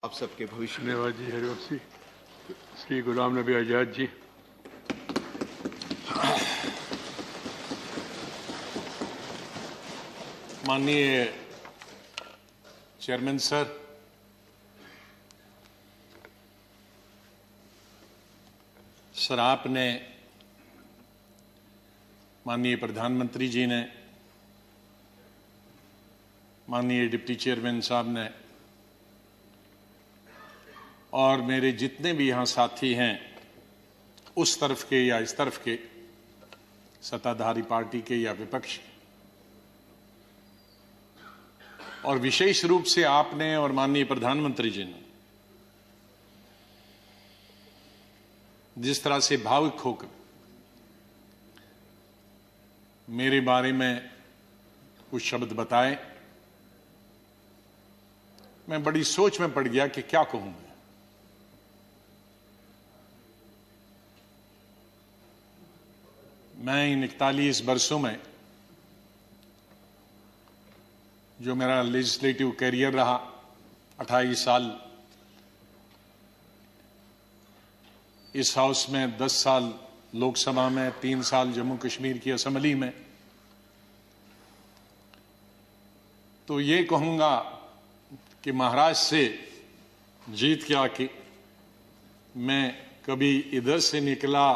आप सबके भविष्य। धन्यवाद जी हरिवंश जी। श्री गुलाम नबी आजाद जी। माननीय चेयरमैन सर, आपने, माननीय प्रधानमंत्री जी ने, माननीय डिप्टी चेयरमैन साहब ने और मेरे जितने भी यहां साथी हैं, उस तरफ के या इस तरफ के, सत्ताधारी पार्टी के या विपक्ष के, और विशेष रूप से आपने और माननीय प्रधानमंत्री जी ने जिस तरह से भावुक होकर मेरे बारे में कुछ शब्द बताए, मैं बड़ी सोच में पड़ गया कि क्या कहूं मैं इन 41 वर्षों में जो मेरा लेजिस्लेटिव कैरियर रहा, 28 साल इस हाउस में, 10 साल लोकसभा में, 3 साल जम्मू कश्मीर की असेंबली में, तो ये कहूंगा कि महाराष्ट्र से जीत के आके मैं कभी इधर से निकला,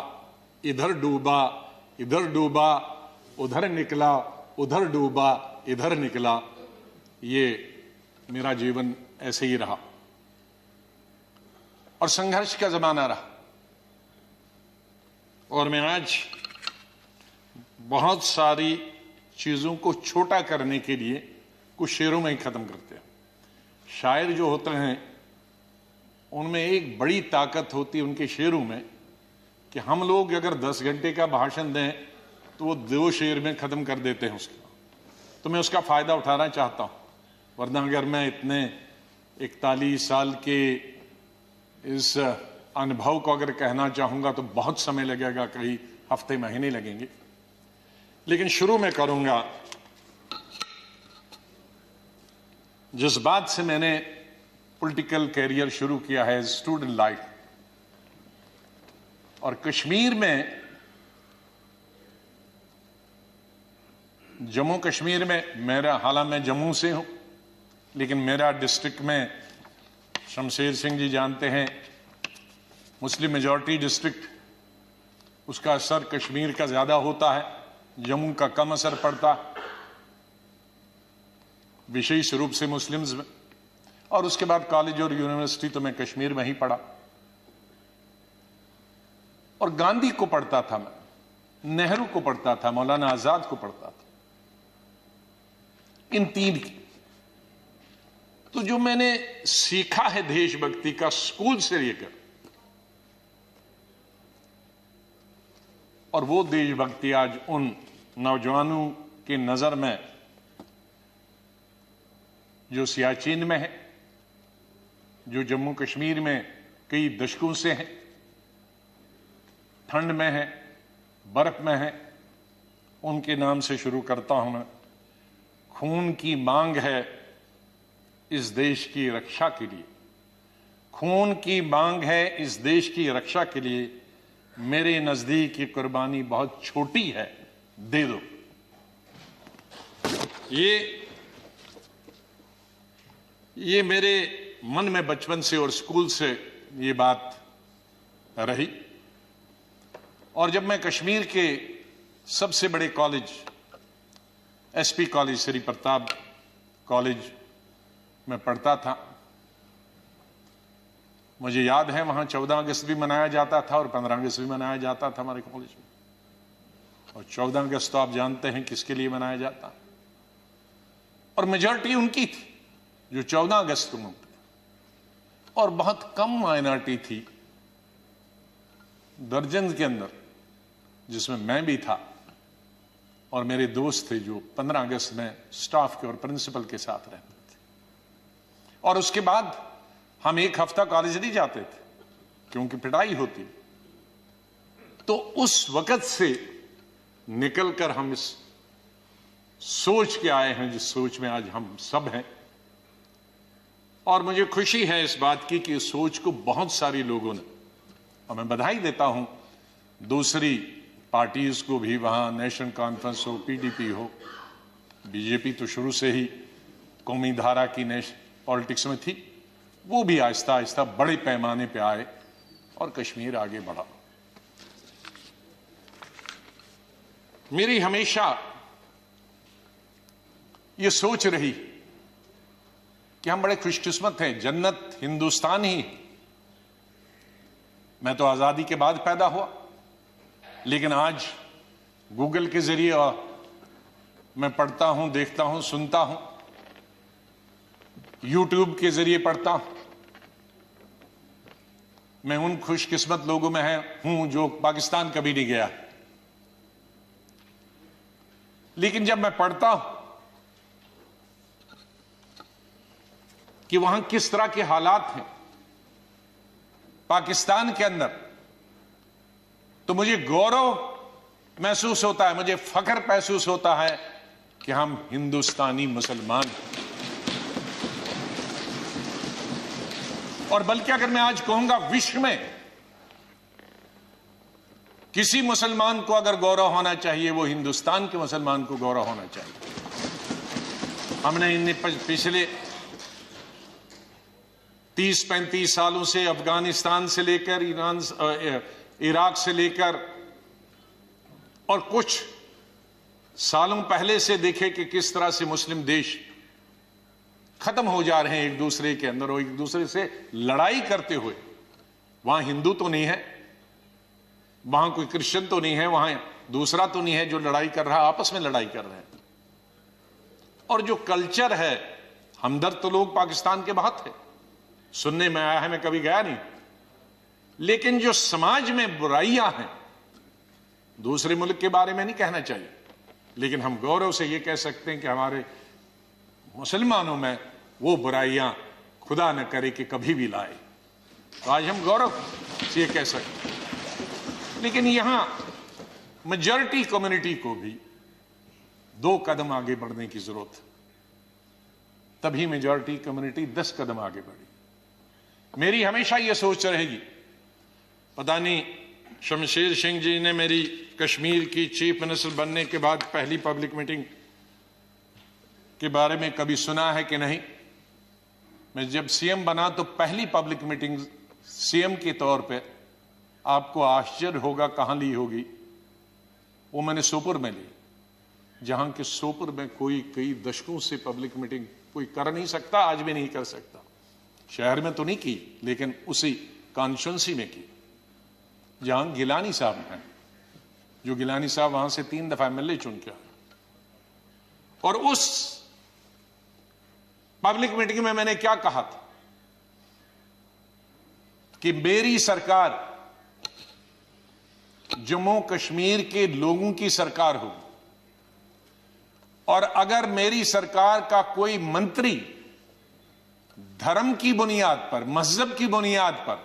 इधर डूबा, इधर डूबा, उधर निकला, उधर डूबा, इधर निकला, ये मेरा जीवन ऐसे ही रहा और संघर्ष का जमाना रहा। और मैं आज बहुत सारी चीजों को छोटा करने के लिए कुछ शेरों में ही खत्म करते हैं। शायर जो होते हैं उनमें एक बड़ी ताकत होती है उनके शेरों में कि हम लोग अगर 10 घंटे का भाषण दें तो वो 2 शेर में खत्म कर देते हैं उसका। तो मैं उसका फायदा उठाना चाहता हूं, वरना अगर मैं इतने 41 साल के इस अनुभव को अगर कहना चाहूंगा तो बहुत समय लगेगा, कई हफ्ते महीने लगेंगे। लेकिन शुरू में करूंगा जिस बात से मैंने पॉलिटिकल कैरियर शुरू किया है, स्टूडेंट लाइफ। और कश्मीर में, जम्मू कश्मीर में मेरा, हालांकि मैं जम्मू से हूं, लेकिन मेरा डिस्ट्रिक्ट में, शमशेर सिंह जी जानते हैं, मुस्लिम मेजॉरिटी डिस्ट्रिक्ट, उसका असर कश्मीर का ज्यादा होता है, जम्मू का कम असर पड़ता, विशेष रूप से मुस्लिम्स में। और उसके बाद कॉलेज और यूनिवर्सिटी तो मैं कश्मीर में ही पढ़ा। और गांधी को पढ़ता था मैं, नेहरू को पढ़ता था, मौलाना आजाद को पढ़ता था, इन 3 की। तो जो मैंने सीखा है देशभक्ति का स्कूल से लेकर, और वो देशभक्ति आज उन नौजवानों की नजर में जो सियाचिन में है, जो जम्मू कश्मीर में कई दशकों से है, ठंड में है, बर्फ में है, उनके नाम से शुरू करता हूं मैं। खून की मांग है इस देश की रक्षा के लिए, खून की मांग है इस देश की रक्षा के लिए, मेरे नजदीक ये कुर्बानी बहुत छोटी है, दे दो। ये मेरे मन में बचपन से और स्कूल से ये बात रही। और जब मैं कश्मीर के सबसे बड़े college, SP college, Shri Pratap college में पढ़ता था, मुझे याद है वहां 14 अगस्त भी मनाया जाता था और 15 अगस्त भी मनाया जाता था हमारे कॉलेज में। और 14 अगस्त तो आप जानते हैं किसके लिए मनाया जाता, और मेजॉरिटी उनकी थी जो 14 अगस्त को मनाते, और बहुत कम माइनॉरिटी थी, दर्जन के अंदर, जिसमें मैं भी था और मेरे दोस्त थे, जो 15 अगस्त में स्टाफ के और प्रिंसिपल के साथ रहते थे। और उसके बाद हम 1 हफ्ता कॉलेज नहीं जाते थे क्योंकि पिटाई होती। तो उस वक्त से निकलकर हम इस सोच के आए हैं जिस सोच में आज हम सब हैं। और मुझे खुशी है इस बात की कि इस सोच को बहुत सारे लोगों ने, और मैं बधाई देता हूं दूसरी पार्टीज को भी, वहां नेशनल कॉन्फ्रेंस हो, पीडीपी हो, बीजेपी तो शुरू से ही कौमी धारा की पॉलिटिक्स में थी, वो भी आहिस्ता आहिस्ता बड़े पैमाने पे आए और कश्मीर आगे बढ़ा। मेरी हमेशा ये सोच रही कि हम बड़े खुशकिस्मत हैं, जन्नत हिंदुस्तान ही। मैं तो आजादी के बाद पैदा हुआ, लेकिन आज गूगल के जरिए मैं पढ़ता हूं, देखता हूं, सुनता हूं, यूट्यूब के जरिए पढ़ता हूं। मैं उन खुशकिस्मत लोगों में हूं जो पाकिस्तान कभी नहीं गया, लेकिन जब मैं पढ़ता हूं कि वहां किस तरह के हालात हैं पाकिस्तान के अंदर, तो मुझे गौरव महसूस होता है, मुझे फख्र महसूस होता है कि हम हिंदुस्तानी मुसलमान हैं। और बल्कि अगर मैं आज कहूंगा विश्व में किसी मुसलमान को अगर गौरव होना चाहिए, वो हिंदुस्तान के मुसलमान को गौरव होना चाहिए। हमने इन पिछले 30-35 सालों से अफगानिस्तान से लेकर इराक से लेकर और कुछ सालों पहले से देखे कि किस तरह से मुस्लिम देश खत्म हो जा रहे हैं एक दूसरे के अंदर, और एक दूसरे से लड़ाई करते हुए। वहां हिंदू तो नहीं है, वहां कोई क्रिश्चियन तो नहीं है, वहां दूसरा तो नहीं है जो लड़ाई कर रहा, आपस में लड़ाई कर रहे हैं। और जो कल्चर है, हमदर्द तो लोग पाकिस्तान के बहुत है, सुनने में आया है, मैं कभी गया नहीं, लेकिन जो समाज में बुराइयां हैं, दूसरे मुल्क के बारे में नहीं कहना चाहिए, लेकिन हम गौरव से ये कह सकते हैं कि हमारे मुसलमानों में वो बुराइयां खुदा न करे कि कभी भी लाए। तो आज हम गौरव से ये कह सकते हैं। लेकिन यहां मेजॉरिटी कम्युनिटी को भी 2 कदम आगे बढ़ने की जरूरत है, तभी मेजॉरिटी कम्युनिटी 10 कदम आगे बढ़ी। मेरी हमेशा यह सोच रहेगी, पता नहीं शमशेर सिंह जी ने मेरी कश्मीर की चीफ मिनिस्टर बनने के बाद पहली पब्लिक मीटिंग के बारे में कभी सुना है कि नहीं। मैं जब सीएम बना तो पहली पब्लिक मीटिंग सीएम के तौर पे, आपको आश्चर्य होगा कहां ली होगी, वो मैंने सोपुर में ली, जहां के सोपुर में कोई कई दशकों से पब्लिक मीटिंग कोई कर नहीं सकता, आज भी नहीं कर सकता। शहर में तो नहीं की, लेकिन उसी कॉन्स्टिट्यूंसी में की जहां गिलानी साहब हैं, जो गिलानी साहब वहां से 3 दफा एमएलए चुन के आए। और उस पब्लिक मीटिंग में मैंने क्या कहा था कि मेरी सरकार जम्मू कश्मीर के लोगों की सरकार होगी, और अगर मेरी सरकार का कोई मंत्री धर्म की बुनियाद पर, मजहब की बुनियाद पर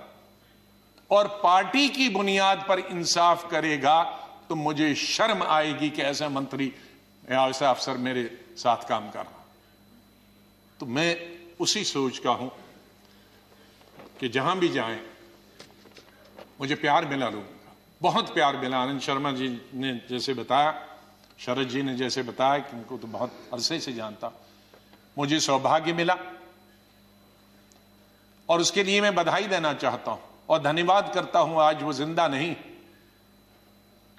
और पार्टी की बुनियाद पर इंसाफ करेगा, तो मुझे शर्म आएगी कि ऐसा मंत्री या ऐसा अफसर मेरे साथ काम कर रहा। तो मैं उसी सोच का हूं कि जहां भी जाएं मुझे प्यार मिला लोगों का, बहुत प्यार मिला। आनंद शर्मा जी ने जैसे बताया, शरद जी ने जैसे बताया कि उनको तो बहुत अरसे से जानता, मुझे सौभाग्य मिला और उसके लिए मैं बधाई देना चाहता हूं और धन्यवाद करता हूं। आज वो जिंदा नहीं,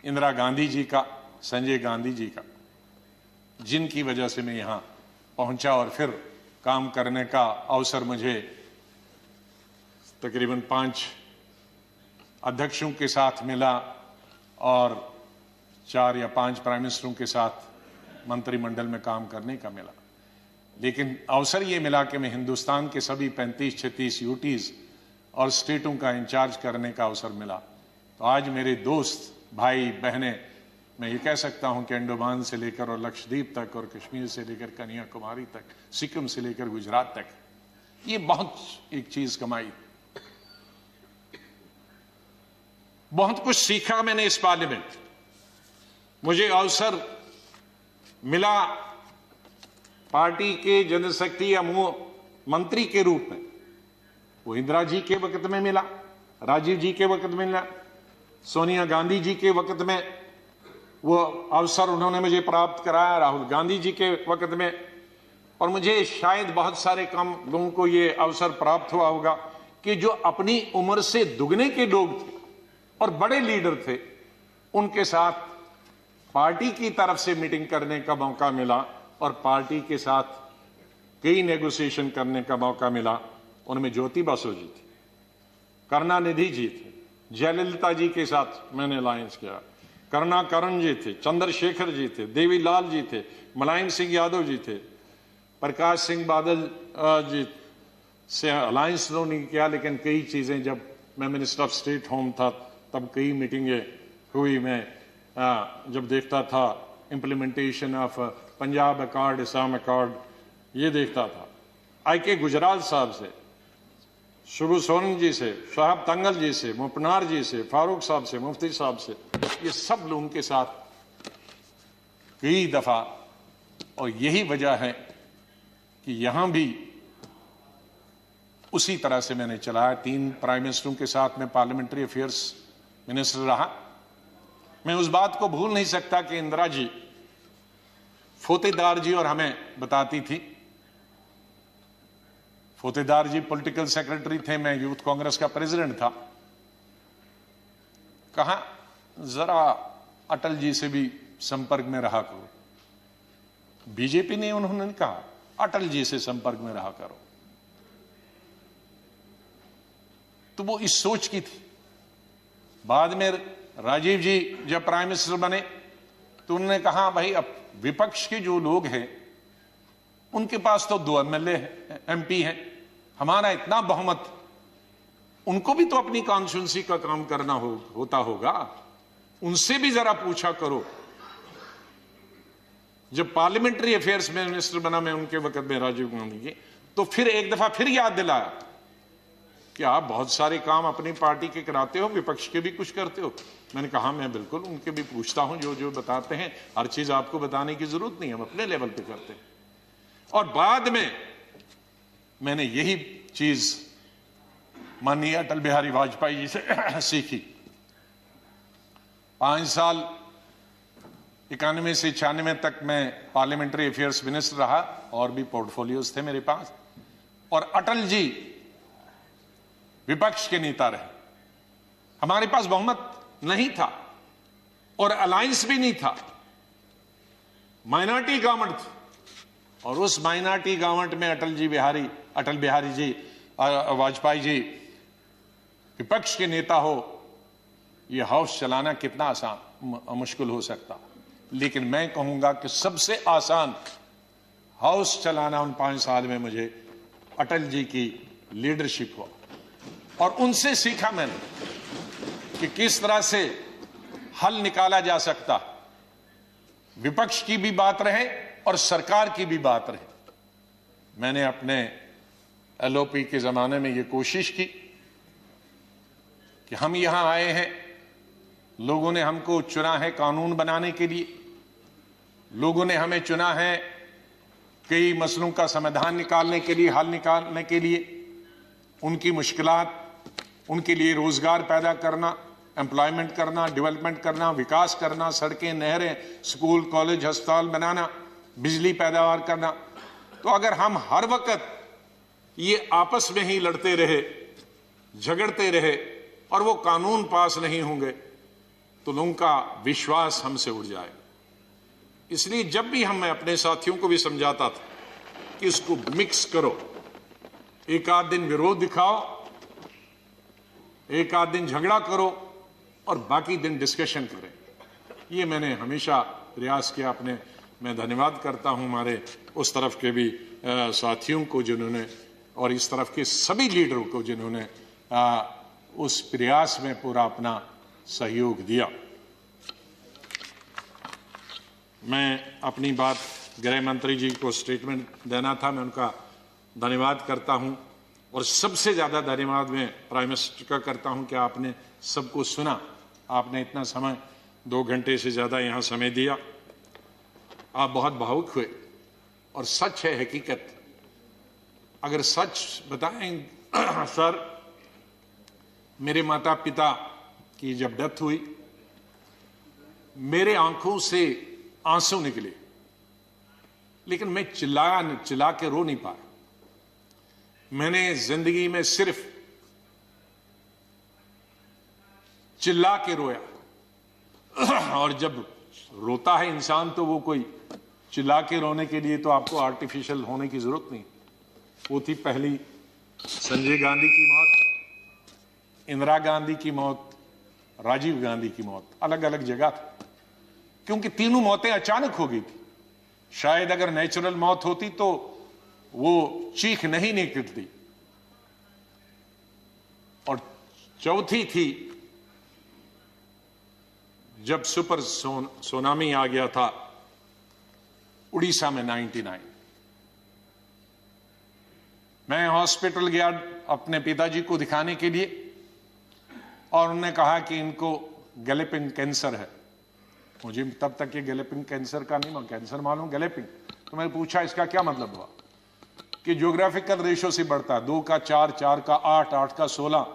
इंदिरा गांधी जी का, संजय गांधी जी का, जिनकी वजह से मैं यहां पहुंचा और फिर काम करने का अवसर मुझे तकरीबन 5 अध्यक्षों के साथ मिला और 4 या 5 प्राइम मिनिस्टरों के साथ मंत्रिमंडल में काम करने का मिला। लेकिन अवसर ये मिला कि मैं हिंदुस्तान के सभी 35-36 यूटीज और स्टेटों का इंचार्ज करने का अवसर मिला। तो आज मेरे दोस्त, भाई, बहनें, मैं ये कह सकता हूं कि अंडमान से लेकर और लक्षद्वीप तक और कश्मीर से लेकर कन्याकुमारी तक, सिक्किम से लेकर गुजरात तक, ये बहुत एक चीज कमाई, बहुत कुछ सीखा मैंने इस पार्लियामेंट। मुझे अवसर मिला पार्टी के जनशक्ति या मंत्री के रूप में। वो इंदिरा जी के वक्त में मिला, राजीव जी के वक्त में मिला, सोनिया गांधी जी के वक्त में वो अवसर उन्होंने मुझे प्राप्त कराया, राहुल गांधी जी के वक्त में, और मुझे शायद बहुत सारे कम लोगों को ये अवसर प्राप्त हुआ होगा कि जो अपनी उम्र से दुगने के लोग थे और बड़े लीडर थे, उनके साथ पार्टी की तरफ से मीटिंग करने का मौका मिला और पार्टी के साथ कई नेगोशिएशन करने का मौका मिला। उनमें ज्योति बसु जी थी, करुणानिधि जी थे, जयललिता जी के साथ मैंने अलायंस किया, करुणाकरण जी थे, चंद्रशेखर जी थे, देवीलाल जी थे, मुलायम सिंह यादव जी थे, प्रकाश सिंह बादल जी से अलायंस तो नहीं किया, लेकिन कई चीजें, जब मैं मिनिस्टर ऑफ स्टेट होम था तब कई मीटिंगें हुई। मैं जब देखता था implementation of Punjab accord, Assam accord, ये देखता था। IK गुजराल साहब से, शुभू सोरेन जी से, शहाब तंगल जी से, मुपनार जी से, फारूक साहब से, मुफ्ती साहब से, ये सब लोगों के साथ कई दफा, और यही वजह है कि यहां भी उसी तरह से मैंने चलाया। 3 प्राइम मिनिस्टरों के साथ मैं पार्लियामेंट्री अफेयर्स मिनिस्टर रहा। मैं उस बात को भूल नहीं सकता कि इंदिरा जी फोतेदार जी और हमें बताती थी। फोतेदार जी पॉलिटिकल सेक्रेटरी थे, मैं यूथ कांग्रेस का प्रेसिडेंट था। कहा जरा अटल जी से भी संपर्क में रहा करो। बीजेपी ने, उन्होंने कहा अटल जी से संपर्क में रहा करो। तो वो इस सोच की थी। बाद में राजीव जी जब प्राइम मिनिस्टर बने तो उन्होंने कहा भाई अब विपक्ष के जो लोग हैं उनके पास तो 2 MLA MP हैं, हमारा इतना बहुमत, उनको भी तो अपनी कॉन्स्टिट्यूंसी का काम करना होता होगा, उनसे भी जरा पूछा करो। जब पार्लियामेंट्री अफेयर्स में मिनिस्टर बना मैं उनके वक्त में राजीव गांधी के, तो फिर एक दफा फिर याद दिलाया कि आप बहुत सारे काम अपनी पार्टी के कराते हो, विपक्ष के भी कुछ करते हो। मैंने कहा मैं बिल्कुल उनके भी पूछता हूं, जो जो बताते हैं, हर चीज आपको बताने की जरूरत नहीं, हम अपने लेवल पे करते हैं। और बाद में मैंने यही चीज माननीय अटल बिहारी वाजपेयी जी से सीखी। 5 साल 91 से 96 तक मैं पार्लियामेंट्री अफेयर्स मिनिस्टर रहा, और भी पोर्टफोलियोज थे मेरे पास। और अटल जी विपक्ष के नेता रहे, हमारे पास बहुमत नहीं था और अलायंस भी नहीं था, माइनॉरिटी गवर्नमेंट थी। और उस माइनॉरिटी गवर्नमेंट में अटल बिहारी जी वाजपेयी जी विपक्ष के नेता हो, यह हाउस चलाना कितना आसान मुश्किल हो सकता। लेकिन मैं कहूंगा कि सबसे आसान हाउस चलाना उन 5 साल में मुझे अटल जी की लीडरशिप हुआ, और उनसे सीखा मैंने कि किस तरह से हल निकाला जा सकता, विपक्ष की भी बात रहे और सरकार की भी बात रहे। मैंने अपने LOP के जमाने में यह कोशिश की कि हम यहां आए हैं, लोगों ने हमको चुना है कानून बनाने के लिए, लोगों ने हमें चुना है कई मसलों का समाधान निकालने के लिए, हल निकालने के लिए, उनकी मुश्किलात, उनके लिए रोजगार पैदा करना, एम्प्लॉयमेंट करना, डेवलपमेंट करना, विकास करना, सड़कें, नहरें, स्कूल, कॉलेज, अस्पताल बनाना, बिजली पैदावार करना। तो अगर हम हर वक्त ये आपस में ही लड़ते रहे, झगड़ते रहे और वो कानून पास नहीं होंगे तो लोगों का विश्वास हमसे उड़ जाएगा। इसलिए जब भी मैं अपने साथियों को भी समझाता था कि इसको मिक्स करो, एक आध दिन विरोध दिखाओ, एक आध दिन झगड़ा करो और बाकी दिन डिस्कशन करें। ये मैंने हमेशा प्रयास किया अपने। मैं धन्यवाद करता हूं हमारे उस तरफ के भी साथियों को जिन्होंने, और इस तरफ के सभी लीडरों को जिन्होंने उस प्रयास में पूरा अपना सहयोग दिया। मैं अपनी बात गृह मंत्री जी को स्टेटमेंट देना था, मैं उनका धन्यवाद करता हूं, और सबसे ज्यादा धन्यवाद मैं प्राइम मिनिस्टर का करता हूं कि आपने सबको सुना, आपने इतना समय 2 घंटे से ज्यादा यहां समय दिया। आप बहुत भावुक हुए, और सच है, हकीकत, अगर सच बताएं सर, मेरे माता पिता की जब डेथ हुई, मेरे आंखों से आंसू निकले, लेकिन मैं चिल्ला के रो नहीं पाया। मैंने जिंदगी में सिर्फ चिल्ला के रोया। और जब रोता है इंसान तो वो कोई चिल्ला के रोने के लिए तो आपको आर्टिफिशियल होने की जरूरत नहीं। वो थी पहली संजय गांधी की मौत, इंदिरा गांधी की मौत, राजीव गांधी की मौत, अलग अलग जगह थी, क्योंकि तीनों मौतें अचानक हो गई थी। शायद अगर नेचुरल मौत होती तो वो चीख नहीं निकलती। और चौथी थी जब सुपर सुनामी आ गया था उड़ीसा में 99। मैं हॉस्पिटल गया अपने पिताजी को दिखाने के लिए और उन्होंने कहा कि इनको गैलेपिंग कैंसर है। मुझे तब तक ये गैलेपिंग कैंसर का नहीं, कैंसर मालूम, गैलेपिंग। तो मैंने पूछा इसका क्या मतलब हुआ? कि ज्योग्राफिकल रेशो से बढ़ता है, 2 का 4, 4 का 8, 8 का 16,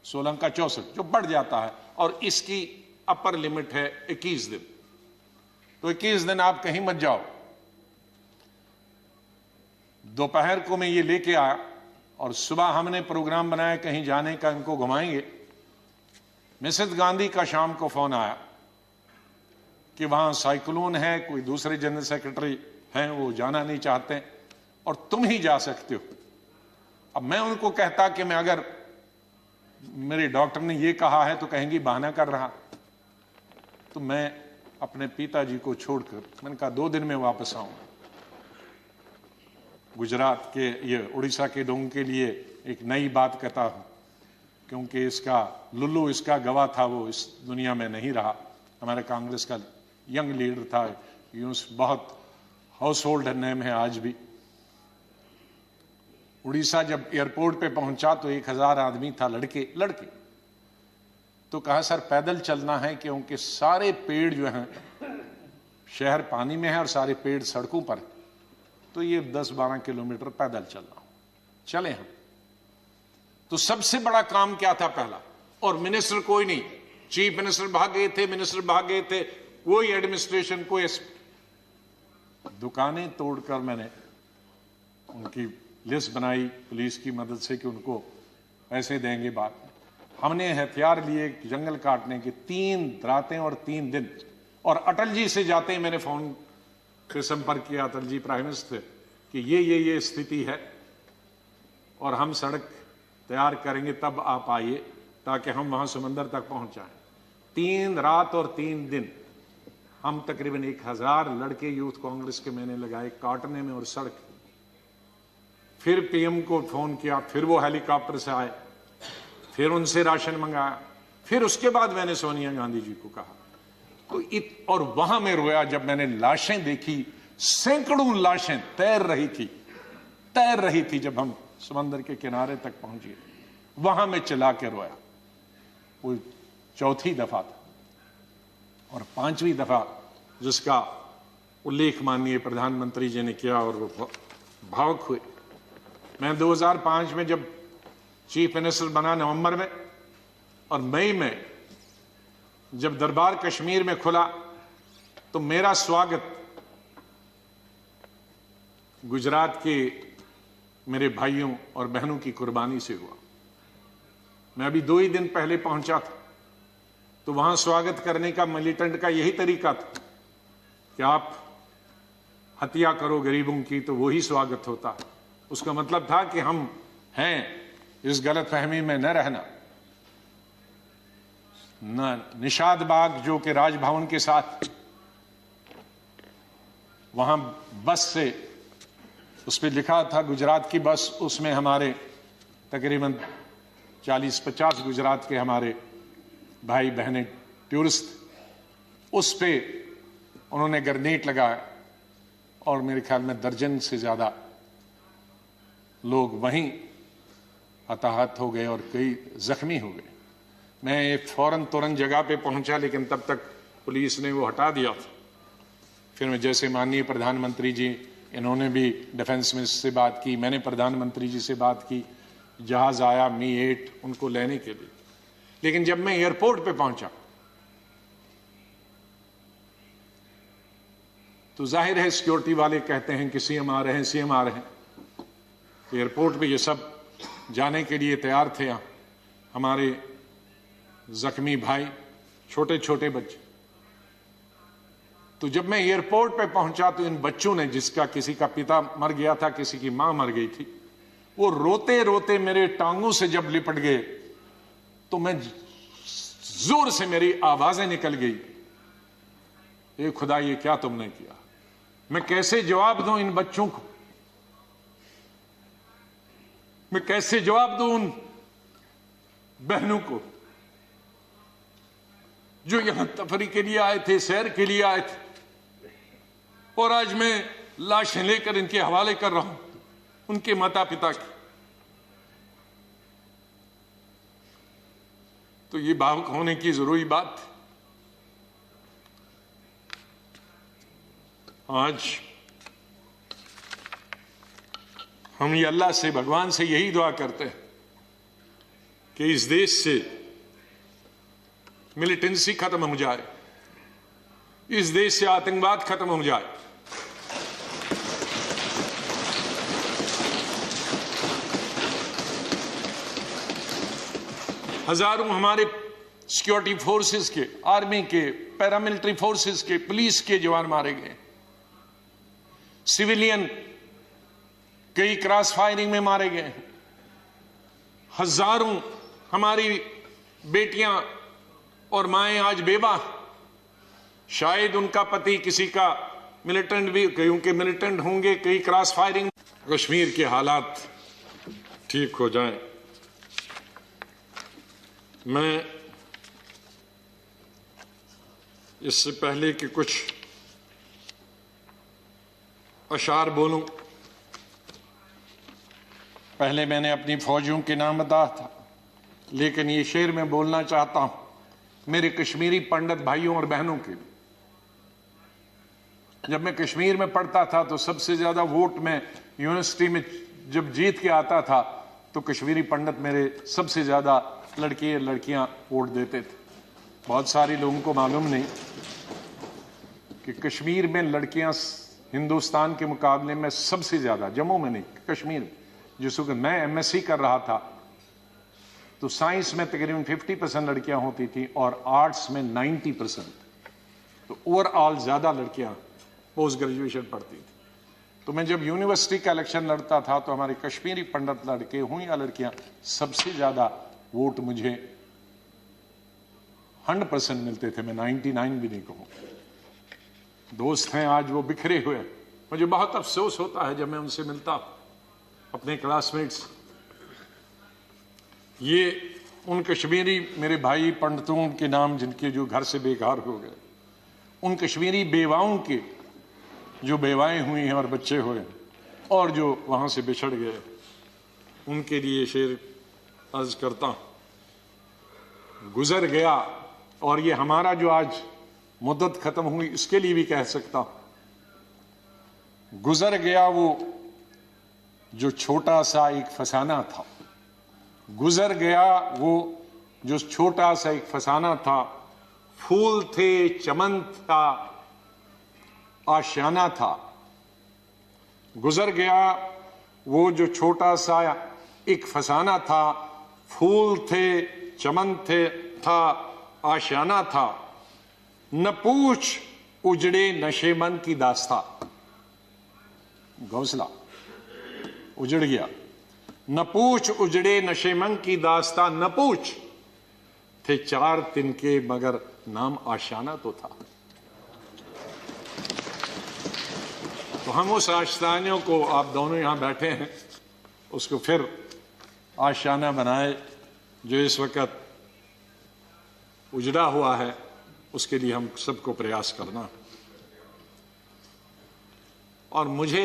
16 का 64, जो बढ़ जाता है। और इसकी अपर लिमिट है 21 दिन। तो 21 दिन आप कहीं मत जाओ। दोपहर को मैं ये लेके आया और सुबह हमने प्रोग्राम बनाया कहीं जाने का, इनको घुमाएंगे। मिसेस गांधी का शाम को फोन आया कि वहां साइक्लोन है, कोई दूसरे जनरल सेक्रेटरी हैं वो जाना नहीं चाहते और तुम ही जा सकते हो। अब मैं उनको कहता कि मैं, अगर मेरे डॉक्टर ने ये कहा है तो कहेंगी बहाना कर रहा। तो मैं अपने पिताजी को छोड़कर, मैंने कहा 2 दिन में वापस आऊंगा। गुजरात के, ये उड़ीसा के लोगों के लिए एक नई बात कहता हूं, क्योंकि इसका लुल्लू, इसका गवाह था, वो इस दुनिया में नहीं रहा। हमारे कांग्रेस का यंग लीडर था, यूं बहुत हाउस होल्ड नेम है आज भी। उड़ीसा जब एयरपोर्ट पे पहुंचा तो 1000 आदमी था, लड़के। तो कहा सर पैदल चलना है, क्योंकि सारे पेड़ जो हैं, शहर पानी में है और सारे पेड़ सड़कों पर है, तो ये 10-12 किलोमीटर पैदल चलना। चले हम। तो सबसे बड़ा काम क्या था पहला, और मिनिस्टर कोई नहीं, चीफ मिनिस्टर भाग गए थे, मिनिस्टर भाग गए थे, कोई एडमिनिस्ट्रेशन, कोई दुकानें तोड़कर मैंने उनकी लिस्ट बनाई पुलिस की मदद से कि उनको पैसे देंगे बाद में। हमने हथियार लिए जंगल काटने के, 3 रातें और 3 दिन। और अटल जी से जाते ही मैंने फोन पे संपर्क किया, अटल जी प्राइम मिनिस्टर, कि ये स्थिति है और हम सड़क तैयार करेंगे, तब आप आइए ताकि हम वहां समंदर तक पहुंच जाएं। 3 रात और 3 दिन हम तकरीबन 1000 लड़के यूथ कांग्रेस के मैंने लगाए काटने में और सड़क। फिर पीएम को फोन किया, फिर वो हेलीकॉप्टर से आए, फिर उनसे राशन मंगाया, फिर उसके बाद मैंने सोनिया गांधी जी को कहा। तो और वहां मैं रोया जब मैंने लाशें देखी, सैकड़ों लाशें तैर रही थी जब हम समंदर के किनारे तक पहुंचे। वहां मैं चिल्ला के रोया। वो 4थी दफा था। और 5वीं दफा जिसका उल्लेख माननीय प्रधानमंत्री जी ने किया और वो भावुक हुए। मैं 2005 में जब चीफ मिनिस्टर बना नवंबर में, और मई में जब दरबार कश्मीर में खुला, तो मेरा स्वागत गुजरात के मेरे भाइयों और बहनों की कुर्बानी से हुआ। मैं अभी 2 ही दिन पहले पहुंचा था, तो वहां स्वागत करने का मिलिटेंट का यही तरीका था कि आप हत्या करो गरीबों की तो वही स्वागत होता। उसका मतलब था कि हम हैं, इस गलतफहमी में न रहना। निषाद बाग जो कि राजभवन के साथ, वहां बस से, उस पर लिखा था गुजरात की बस, उसमें हमारे तकरीबन 40-50 गुजरात के हमारे भाई बहनें टूरिस्ट, उस पे उन्होंने ग्रेनेड लगाया और मेरे ख्याल में दर्जन से ज्यादा लोग वहीं हताहत हो गए और कई जख्मी हो गए। मैं फौरन तुरंत जगह पे पहुंचा, लेकिन तब तक पुलिस ने वो हटा दिया था। फिर मैं, जैसे माननीय प्रधानमंत्री जी इन्होंने भी डिफेंस मिनिस्टर से बात की, मैंने प्रधानमंत्री जी से बात की, जहाज आया मी-8 उनको लेने के लिए। लेकिन जब मैं एयरपोर्ट पे पहुंचा तो जाहिर है सिक्योरिटी वाले कहते हैं कि सीएम आ रहे हैं, सीएम आ रहे हैं। एयरपोर्ट पे ये सब जाने के लिए तैयार थे। हमारे जख्मी भाई, छोटे छोटे बच्चे। तो जब मैं एयरपोर्ट पे पहुंचा तो इन बच्चों ने, जिसका किसी का पिता मर गया था, किसी की मां मर गई थी, वो रोते रोते मेरे टांगों से जब लिपट गए तो मैं जोर से, मेरी आवाजें निकल गई, ए खुदा ये क्या तुमने किया। मैं कैसे जवाब दूं इन बच्चों को, मैं कैसे जवाब दूं उन बहनों को जो यहां तफरी के लिए आए थे, सैर के लिए आए थे, और आज मैं लाशें लेकर इनके हवाले कर रहा हूं उनके माता पिता की। तो ये भावुक होने की जरूरी बात है। आज हम ये अल्लाह से, भगवान से यही दुआ करते हैं कि इस देश से मिलिटेंसी खत्म हो जाए, इस देश से आतंकवाद खत्म हो जाए। हजारों हमारे सिक्योरिटी फोर्सेस के, आर्मी के, पैरामिलिट्री फोर्सेस के, पुलिस के जवान मारे गए, सिविलियन कई क्रॉस फायरिंग में मारे गए, हजारों हमारी बेटियां और माएं आज बेवा, शायद उनका पति किसी का मिलिटेंट भी, कईयों के मिलिटेंट होंगे, कई क्रॉस फायरिंग। कश्मीर के हालात ठीक हो जाएं। मैं इससे पहले कि कुछ अशार बोलूं, पहले मैंने अपनी फौजियों के नाम बताया था, लेकिन ये शेर मैं बोलना चाहता हूं मेरे कश्मीरी पंडित भाइयों और बहनों के लिए। जब मैं कश्मीर में पढ़ता था तो सबसे ज्यादा वोट में यूनिवर्सिटी में जब जीत के आता था तो कश्मीरी पंडित मेरे सबसे ज्यादा लड़के लड़कियां वोट देते थे। बहुत सारे लोगों को मालूम नहीं कि कश्मीर में लड़कियां हिंदुस्तान के मुकाबले में सबसे ज्यादा, जम्मू में नहीं, कश्मीर में। जिस वक्त मैं एमएससी कर रहा था तो साइंस में तकरीबन 50% लड़कियां होती थी और आर्ट्स में 90%। तो ओवरऑल ज्यादा लड़कियां पोस्ट ग्रेजुएशन पढ़ती थी। तो मैं जब यूनिवर्सिटी का इलेक्शन लड़ता था तो हमारे कश्मीरी पंडित लड़के हों या लड़कियां, सबसे ज्यादा वोट मुझे 100% मिलते थे। मैं 99 भी नहीं कहूं। दोस्त हैं आज वो बिखरे हुए, मुझे बहुत अफसोस होता है जब मैं उनसे मिलता अपने क्लासमेट्स। ये उन कश्मीरी मेरे भाई पंडितों के नाम जिनके जो घर से बेकार हो गए, उन कश्मीरी बेवाओं के जो बेवाएं हुई हैं और बच्चे हुए और जो वहां से बिछड़ गए, उनके लिए शेर अर्ज करता हूं। गुजर गया, और ये हमारा जो आज मुद्दत खत्म हुई इसके लिए भी कह सकता हूं, गुजर गया वो जो छोटा सा एक फसाना था, गुजर गया वो जो छोटा सा एक फसाना था। फूल थे, चमन था, आशियाना था। गुजर गया वो जो छोटा सा एक फसाना था, फूल थे, चमन थे, था, आशियाना था। न पूछ उजड़े नशे मन की दास्ता, घोंसला उजड़ गया। न पूछ उजड़े नशे मन की दास्ता, न पूछ थे 4 तिनके मगर नाम आशियाना तो था। तो हम उस आशियाने को, आप दोनों यहां बैठे हैं, उसको फिर आशियाना बनाए जो इस वक्त उजड़ा हुआ है, उसके लिए हम सबको प्रयास करना। और मुझे,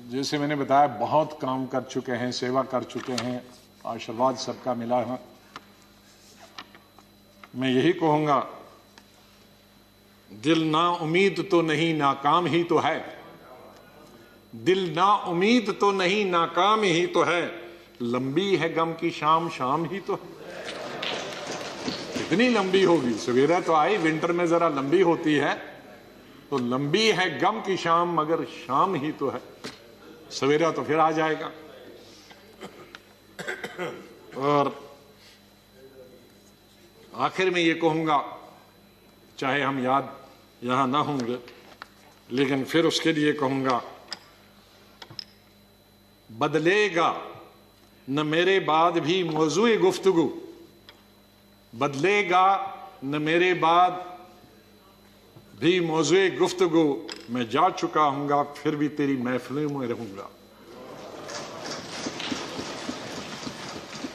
जैसे मैंने बताया, बहुत काम कर चुके हैं, सेवा कर चुके हैं, आशीर्वाद सबका मिला है। मैं यही कहूंगा, दिल ना उम्मीद तो नहीं, नाकाम ही तो है। दिल ना उम्मीद तो नहीं, नाकाम ही तो है, लंबी है गम की शाम, शाम ही तो है। कितनी लंबी होगी? सवेरा तो आई, विंटर में जरा लंबी होती है, तो लंबी है गम की शाम, मगर शाम ही तो है, सवेरा तो फिर आ जाएगा। और आखिर में ये कहूंगा, चाहे हम याद यहां ना होंगे, लेकिन फिर उसके लिए कहूंगा, बदलेगा न मेरे बाद भी मौजूए गुफ्तगू, बदलेगा न मेरे बाद भी मौजूए गुफ्तगू, मैं जा चुका हूंगा फिर भी तेरी महफिलों में रहूंगा।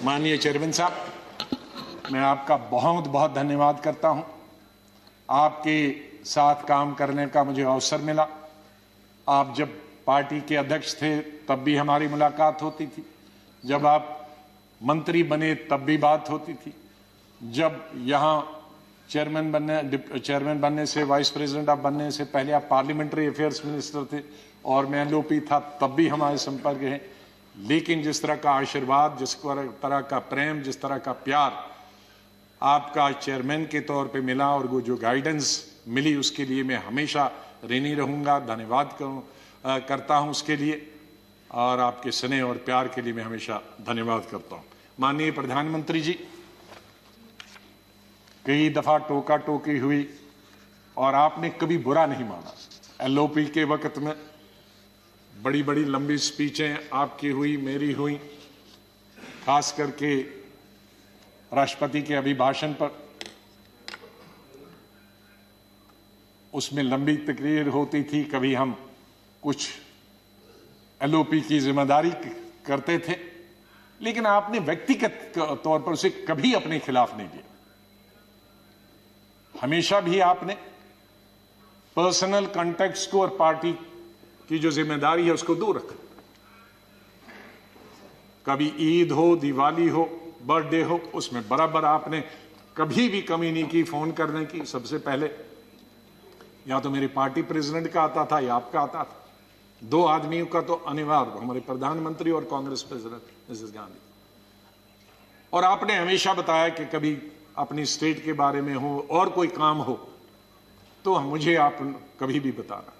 माननीय चेयरमैन साहब, मैं आपका बहुत बहुत धन्यवाद करता हूं। आपके साथ काम करने का मुझे अवसर मिला। आप जब पार्टी के अध्यक्ष थे तब भी हमारी मुलाकात होती थी, जब आप मंत्री बने तब भी बात होती थी, जब यहाँ चेयरमैन बनने से, वाइस प्रेसिडेंट आप बनने से पहले आप पार्लियामेंट्री अफेयर्स मिनिस्टर थे और मैं एलओपी था, तब भी हमारे संपर्क है। लेकिन जिस तरह का आशीर्वाद, जिस तरह का प्रेम, जिस तरह का प्यार आपका चेयरमैन के तौर पे मिला और वो जो गाइडेंस मिली, उसके लिए मैं हमेशा ऋणी रहूंगा, धन्यवाद करता हूं उसके लिए, और आपके स्नेह और प्यार के लिए मैं हमेशा धन्यवाद करता हूं। माननीय प्रधानमंत्री जी, कई दफा टोका टोकी हुई और आपने कभी बुरा नहीं माना। एलओपी के वक्त में बड़ी बड़ी लंबी स्पीचें आपकी हुई, मेरी हुई, खास करके राष्ट्रपति के अभिभाषण पर, उसमें लंबी तकरीर होती थी। कभी हम कुछ एलओपी की जिम्मेदारी करते थे, लेकिन आपने व्यक्तिगत तौर पर उसे कभी अपने खिलाफ नहीं लिया। हमेशा भी आपने पर्सनल कॉन्टेक्ट्स को और पार्टी की जो जिम्मेदारी है उसको दूर रखा। कभी ईद हो, दिवाली हो, बर्थडे हो, उसमें बराबर आपने कभी भी कमी नहीं की फोन करने की। सबसे पहले या तो मेरी पार्टी प्रेसिडेंट का आता था या आपका आता था। दो आदमियों का तो अनिवार्य, हमारे प्रधानमंत्री और कांग्रेस प्रेसिडेंट मिसेस गांधी। और आपने हमेशा बताया कि कभी अपनी स्टेट के बारे में हो और कोई काम हो तो मुझे आप कभी भी बताना।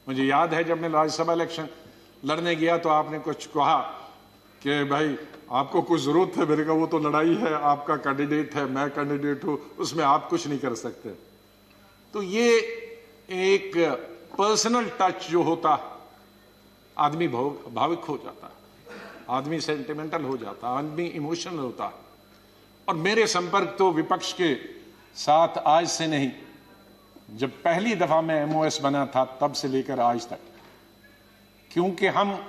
मुझे याद है जब मैं राज्यसभा इलेक्शन लड़ने गया तो आपने कुछ कहा कि भाई आपको कुछ जरूरत है। मेरे का वो तो लड़ाई है, आपका कैंडिडेट है, मैं कैंडिडेट हूं, उसमें आप कुछ नहीं कर सकते। तो ये एक पर्सनल टच जो होता, आदमी भावुक हो जाता, आदमी सेंटिमेंटल हो जाता, आदमी इमोशनल होता। और मेरे संपर्क तो विपक्ष के साथ आज से नहीं, जब पहली दफा मैं एमओएस बना था तब से लेकर आज तक, क्योंकि हम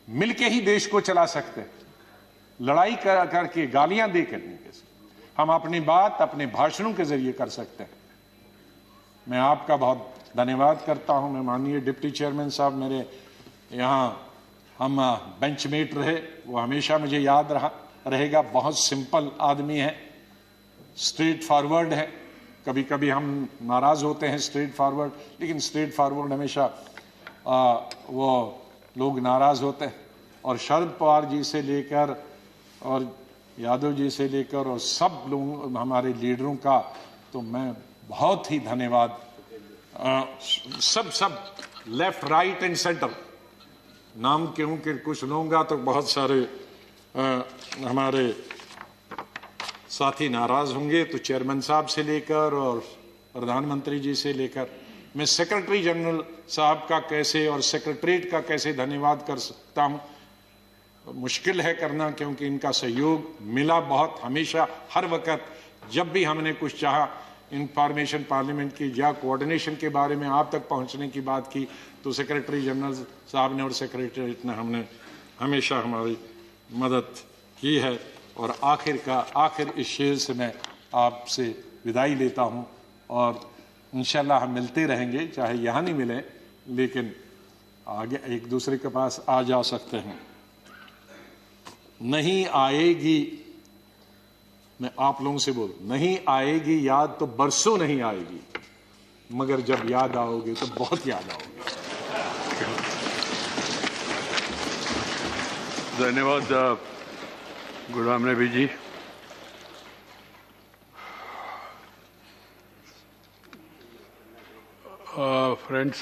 मिलके ही देश को चला सकते हैं। लड़ाई करके, गालियां देकर नहीं, हम अपनी बात अपने भाषणों के जरिए कर सकते हैं। मैं आपका बहुत धन्यवाद करता हूं। मैं माननीय डिप्टी चेयरमैन साहब, मेरे यहां हम बेंचमेट रहे, वो हमेशा मुझे याद रहेगा। बहुत सिंपल आदमी है, स्ट्रेट फॉरवर्ड है। कभी कभी हम नाराज होते हैं स्ट्रेट फॉरवर्ड, लेकिन स्ट्रेट फॉरवर्ड हमेशा वो लोग नाराज होते हैं। और शरद पवार जी से लेकर और यादव जी से लेकर और सब लोग हमारे लीडरों का तो मैं बहुत ही धन्यवाद, सब लेफ्ट राइट एंड सेंटर, नाम क्यों कि कुछ लूंगा तो बहुत सारे हमारे साथी नाराज होंगे। तो चेयरमैन साहब से लेकर और प्रधानमंत्री जी से लेकर, मैं सेक्रेटरी जनरल साहब का कैसे और सेक्रेटरीट का कैसे धन्यवाद कर सकता हूं, मुश्किल है करना, क्योंकि इनका सहयोग मिला बहुत हमेशा। हर वक्त जब भी हमने कुछ चाहा इंफॉर्मेशन पार्लियामेंट की या कोऑर्डिनेशन के बारे में आप तक पहुंचने की बात की, तो सेक्रेटरी जनरल साहब ने और सेक्रेटरीट ने हमने हमेशा हमारी मदद की है। और आखिर इस शेर से मैं आपसे विदाई लेता हूं, और इंशाल्लाह हम मिलते रहेंगे, चाहे यहाँ नहीं मिले लेकिन आगे एक दूसरे के पास आ जा सकते हैं। नहीं आएगी, मैं आप लोगों से बोल, नहीं आएगी याद तो बरसों नहीं आएगी, मगर जब याद आओगे तो बहुत याद आओगे। धन्यवाद गुलाम नबी जी। फ्रेंड्स,